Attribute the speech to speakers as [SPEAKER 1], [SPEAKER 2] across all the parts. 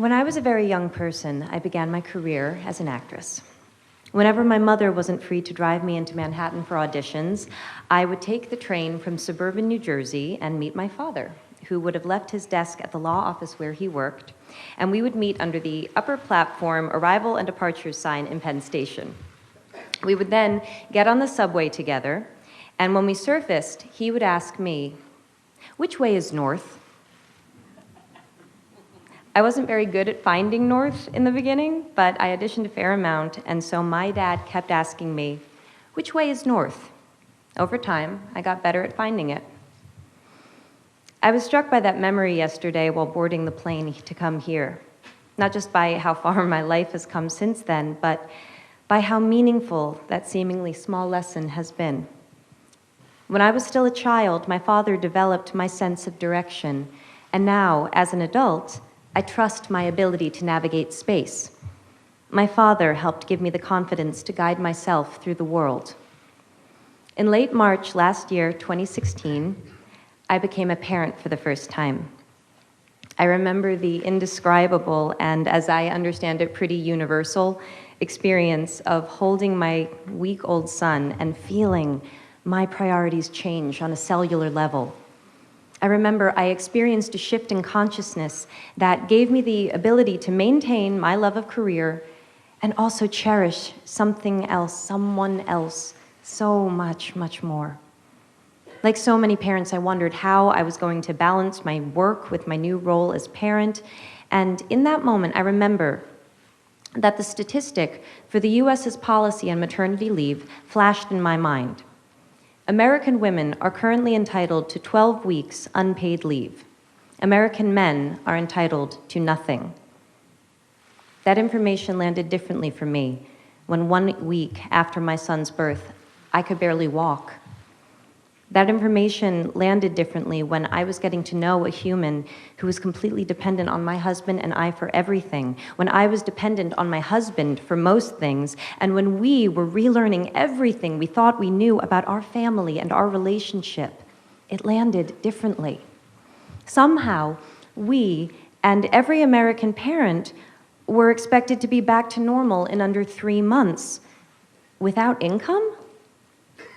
[SPEAKER 1] When I was a very young person, I began my career as an actress. Whenever my mother wasn't free to drive me into Manhattan for auditions, I would take the train from suburban New Jersey and meet my father, who would have left his desk at the law office where he worked, and we would meet under the upper platform arrival and departure sign in Penn Station. We would then get on the subway together, and when we surfaced, he would ask me, "Which way is north?" I wasn't very good at finding north in the beginning, but I auditioned a fair amount, and so my dad kept asking me, "Which way is north?" Over time, I got better at finding it. I was struck by that memory yesterday while boarding the plane to come here, not just by how far my life has come since then, but by how meaningful that seemingly small lesson has been. When I was still a child, my father developed my sense of direction, and now, as an adult, I trust my ability to navigate space. My father helped give me the confidence to guide myself through the world. In late March last year, 2016, I became a parent for the first time. I remember the indescribable and, as I understand it, pretty universal experience of holding my week-old son and feeling my priorities change on a cellular level. I remember I experienced a shift in consciousness that gave me the ability to maintain my love of career and also cherish something else, someone else, so much, much more. Like so many parents, I wondered how I was going to balance my work with my new role as parent. And in that moment, I remember that the statistic for the US's policy on maternity leave flashed in my mind. American women are currently entitled to 12 weeks unpaid leave. American men are entitled to nothing. That information landed differently for me when 1 week after my son's birth, I could barely walk. That information landed differently when I was getting to know a human who was completely dependent on my husband and I for everything, when I was dependent on my husband for most things, and when we were relearning everything we thought we knew about our family and our relationship. It landed differently. Somehow, we and every American parent were expected to be back to normal in under 3 months. Without income?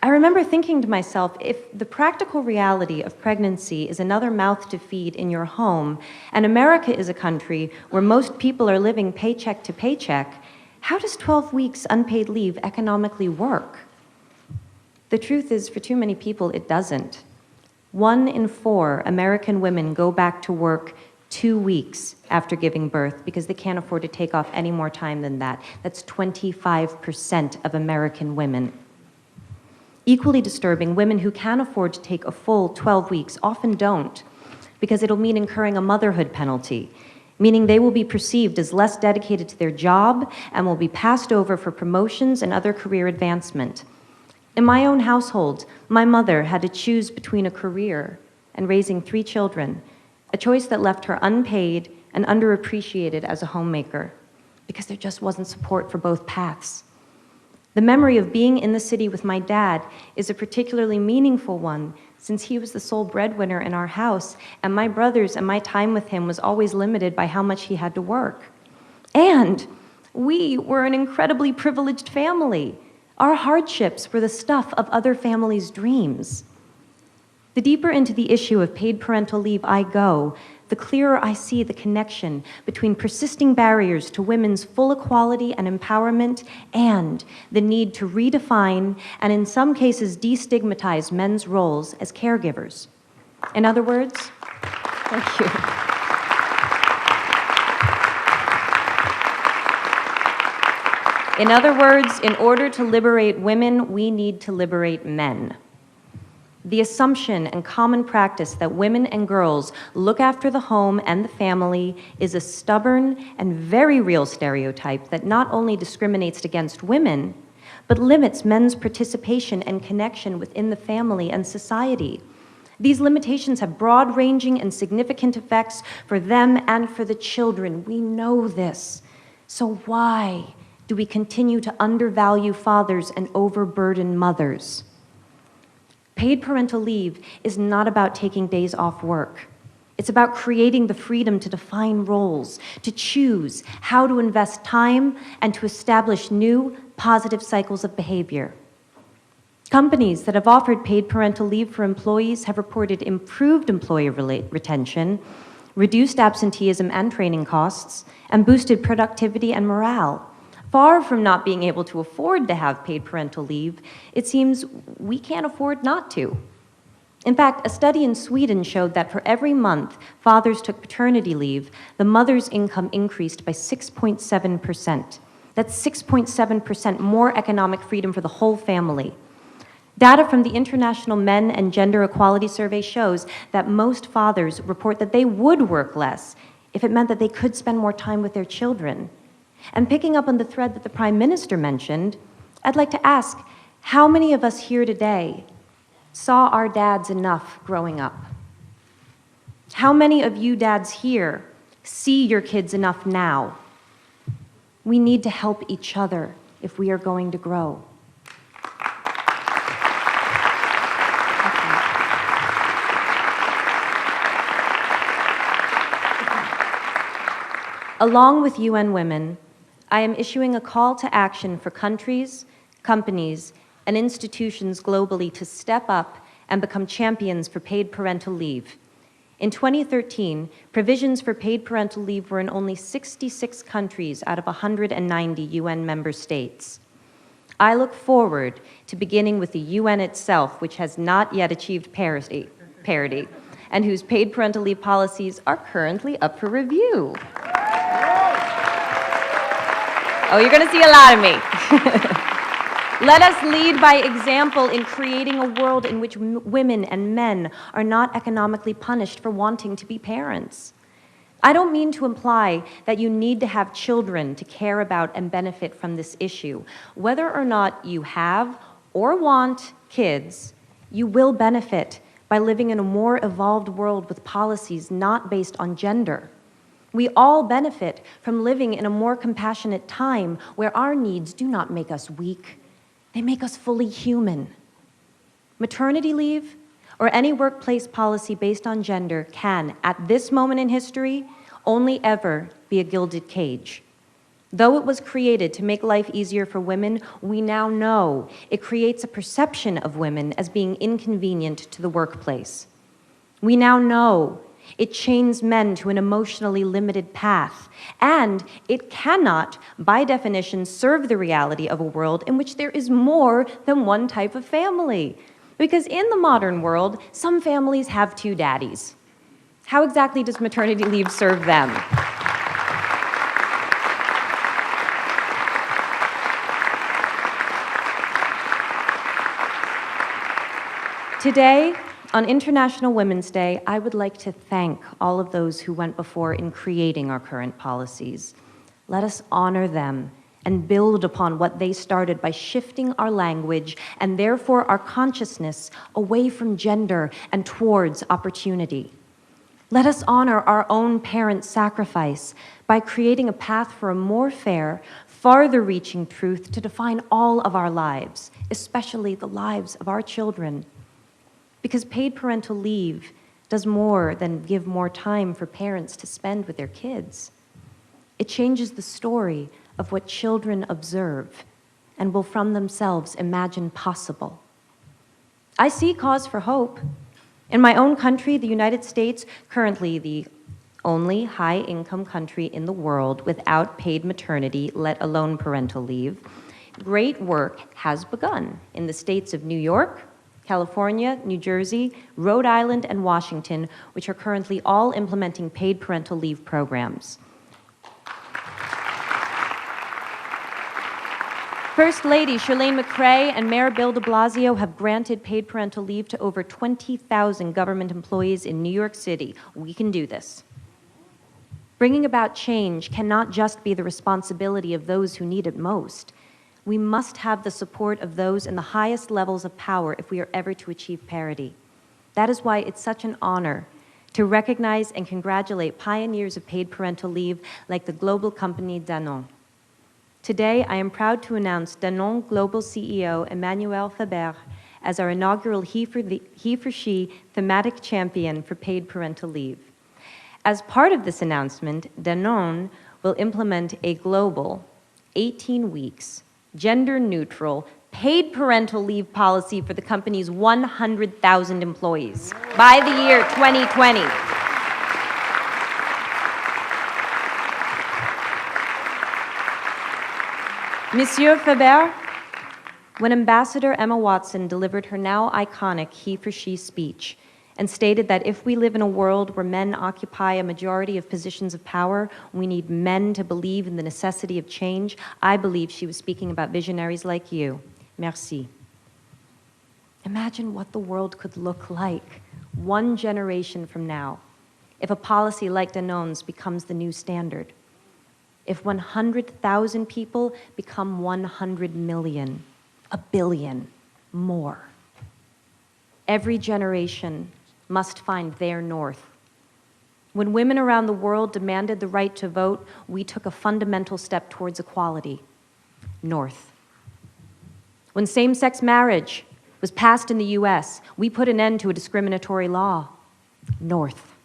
[SPEAKER 1] I remember thinking to myself, if the practical reality of pregnancy is another mouth to feed in your home, and America is a country where most people are living paycheck to paycheck, how does 12 weeks unpaid leave economically work? The truth is, for too many people, it doesn't. 1 in 4 American women go back to work 2 weeks after giving birth because they can't afford to take off any more time than that. That's 25% of American women. Equally disturbing, women who can afford to take a full 12 weeks often don't, because it'll mean incurring a motherhood penalty, meaning they will be perceived as less dedicated to their job and will be passed over for promotions and other career advancement. In my own household, my mother had to choose between a career and raising 3 children, a choice that left her unpaid and underappreciated as a homemaker, because there just wasn't support for both paths. The memory of being in the city with my dad is a particularly meaningful one, since he was the sole breadwinner in our house, and my brothers and my time with him was always limited by how much he had to work. And we were an incredibly privileged family. Our hardships were the stuff of other families' dreams. The deeper into the issue of paid parental leave I go, the clearer I see the connection between persisting barriers to women's full equality and empowerment and the need to redefine and in some cases destigmatize men's roles as caregivers. In other words, thank you. In other words, in order to liberate women, we need to liberate men. The assumption and common practice that women and girls look after the home and the family is a stubborn and very real stereotype that not only discriminates against women, but limits men's participation and connection within the family and society. These limitations have broad-ranging and significant effects for them and for the children. We know this. So why do we continue to undervalue fathers and overburden mothers? Paid parental leave is not about taking days off work. It's about creating the freedom to define roles, to choose how to invest time, and to establish new, positive cycles of behavior. Companies that have offered paid parental leave for employees have reported improved employee retention, reduced absenteeism and training costs, and boosted productivity and morale. Far from not being able to afford to have paid parental leave, it seems we can't afford not to. In fact, a study in Sweden showed that for every month fathers took paternity leave, the mother's income increased by 6.7%. That's 6.7% more economic freedom for the whole family. Data from the International Men and Gender Equality Survey shows that most fathers report that they would work less if it meant that they could spend more time with their children. And picking up on the thread that the Prime Minister mentioned, I'd like to ask, how many of us here today saw our dads enough growing up? How many of you dads here see your kids enough now? We need to help each other if we are going to grow. Along with UN Women, I am issuing a call to action for countries, companies, and institutions globally to step up and become champions for paid parental leave. In 2013, provisions for paid parental leave were in only 66 countries out of 190 UN member states. I look forward to beginning with the UN itself, which has not yet achieved parity, and whose paid parental leave policies are currently up for review. Oh, you're going to see a lot of me. Let us lead by example in creating a world in which women and men are not economically punished for wanting to be parents. I don't mean to imply that you need to have children to care about and benefit from this issue. Whether or not you have or want kids, you will benefit by living in a more evolved world with policies not based on gender. We all benefit from living in a more compassionate time where our needs do not make us weak. They make us fully human. Maternity leave or any workplace policy based on gender can, at this moment in history, only ever be a gilded cage. Though it was created to make life easier for women, we now know it creates a perception of women as being inconvenient to the workplace. We now know it chains men to an emotionally limited path, and it cannot, by definition, serve the reality of a world in which there is more than one type of family. Because in the modern world, some families have two daddies. How exactly does maternity leave serve them? Today, on International Women's Day, I would like to thank all of those who went before in creating our current policies. Let us honor them and build upon what they started by shifting our language and therefore our consciousness away from gender and towards opportunity. Let us honor our own parents' sacrifice by creating a path for a more fair, farther-reaching truth to define all of our lives, especially the lives of our children. Because paid parental leave does more than give more time for parents to spend with their kids. It changes the story of what children observe and will from themselves imagine possible. I see cause for hope. In my own country, the United States, currently the only high-income country in the world without paid maternity, let alone parental leave, great work has begun in the states of New York, California, New Jersey, Rhode Island, and Washington, which are currently all implementing paid parental leave programs. First Lady Chirlane McCray and Mayor Bill de Blasio have granted paid parental leave to over 20,000 government employees in New York City. We can do this. Bringing about change cannot just be the responsibility of those who need it most. We must have the support of those in the highest levels of power if we are ever to achieve parity. That is why it's such an honor to recognize and congratulate pioneers of paid parental leave like the global company Danone. Today, I am proud to announce Danone Global CEO Emmanuel Faber as our inaugural He for She thematic champion for paid parental leave. As part of this announcement, Danone will implement a global 18 weeks, gender-neutral, paid parental leave policy for the company's 100,000 employees by the year 2020. Monsieur Faber, when Ambassador Emma Watson delivered her now iconic He for She speech and stated that if we live in a world where men occupy a majority of positions of power, we need men to believe in the necessity of change, I believe she was speaking about visionaries like you. Merci. Imagine what the world could look like 1 generation from now if a policy like Danone's becomes the new standard. If 100,000 people become 100 million, 1 billion, more. Every generation must find their north. When women around the world demanded the right to vote, we took a fundamental step towards equality. North. When same-sex marriage was passed in the US, we put an end to a discriminatory law. North.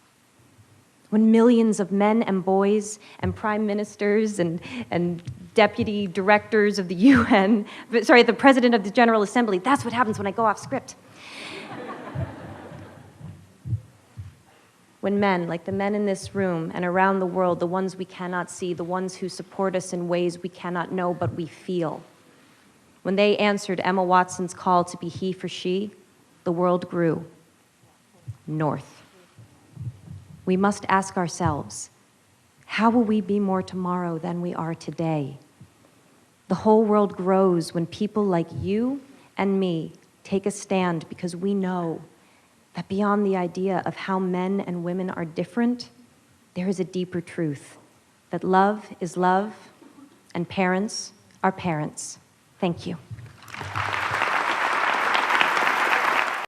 [SPEAKER 1] When millions of men and boys and prime ministers and deputy directors of the UN, sorry, the president of the General Assembly, that's what happens when I go off script. When men, like the men in this room and around the world, the ones we cannot see, the ones who support us in ways we cannot know but we feel, when they answered Emma Watson's call to be he for she, the world grew. North. We must ask ourselves, how will we be more tomorrow than we are today? The whole world grows when people like you and me take a stand because we know that beyond the idea of how men and women are different, there is a deeper truth, that love is love and parents are parents. Thank you.